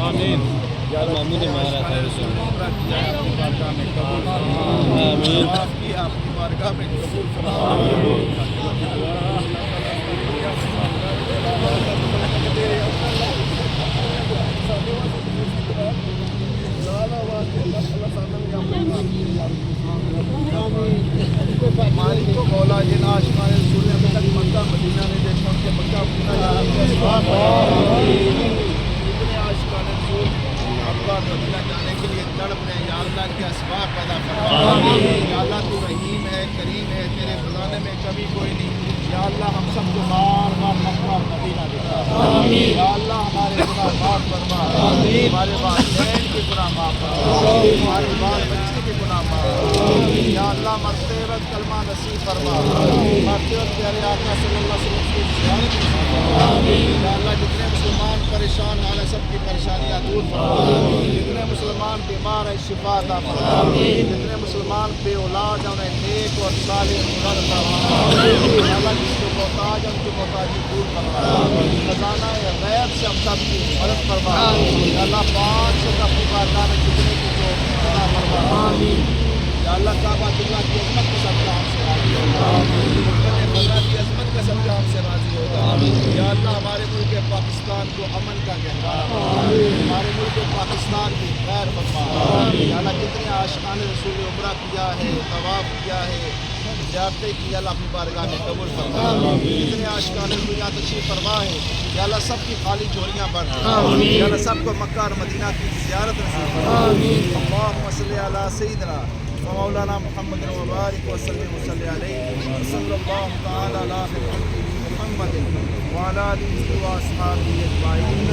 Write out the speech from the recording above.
آمین محمود ہمارا خیر سے آمین آپ کی بارگاہ میں قبول فرمائے مالک کو مولا جن عاشقان رسول نے ابھی تک مکہ مدینہ نے دیکھا ان کے مکہ مدینہ جتنے عاشقان رسول مکہ مدینہ جانے کے لیے تڑپ رہے ہیں یا اللہ کے اسباب پیدا فرما یا اللہ تو رحیم ہے کریم ہے تیرے خزانے میں کمی کوئی نہیں یا اللہ ہم سب کو بار بار مکہ مدینہ دکھا یا اللہ ہمارے گناہ معاف فرما ہمارے والدین کے گناہ معاف فرما ہمارے بال بچے کے گناہ معاف یا اللہ مرتے وقت کلمہ نصیب فرما مرتے وقت پیارے آقا صلی اللہ علیہ وسلم کی زیارت نصیب فرما یا اللہ جتنے مسلمان پریشان حال ہے سب کی پریشانیاں دور فرما جتنے مسلمان بیمار ہیں شفا عطا فرما جتنے مسلمان بے اولاد ہیں انہیں نیک اور صالح اولاد عطا فرما یا اللہ جس کو محتاج ہے ان کی محتاجی دور فرما خزانہ غیب سے ہم سب کی مدد فرما یا اللہ 5 سے اپنی بارگاہ میں جتنے کی جو عطا فرما یا اللہ کعبہ اللہ کی عظمت کا صدقہ ہم سے راضی ہوگا خدا کی عظمت کا صدقہ ہم سے راضی ہوگا یا اللہ ہمارے ملک پاکستان کو امن کا گہوارہ ہمارے ملک پاکستان کی خیر فرما یا اللہ جتنے عاشقان رسول عمرہ کیا ہے طواف کیا ہے زیارتیں کی اللہ اپنی بارگاہ میں قبول فرما جتنے عاشقان رسول یہاں تشریف فرما ہے یا اللہ سب کی خالی جھولیاں بھر یا اللہ سب کو مکہ اور مدینہ کی زیارت نصیب فرما اللہم صلی علی سیدنا مولانا محمد وبارک وسلم وصلی علیہ وصلی اللہ تعالی علی محمد وعلی آلہ واصحابہ اجمعین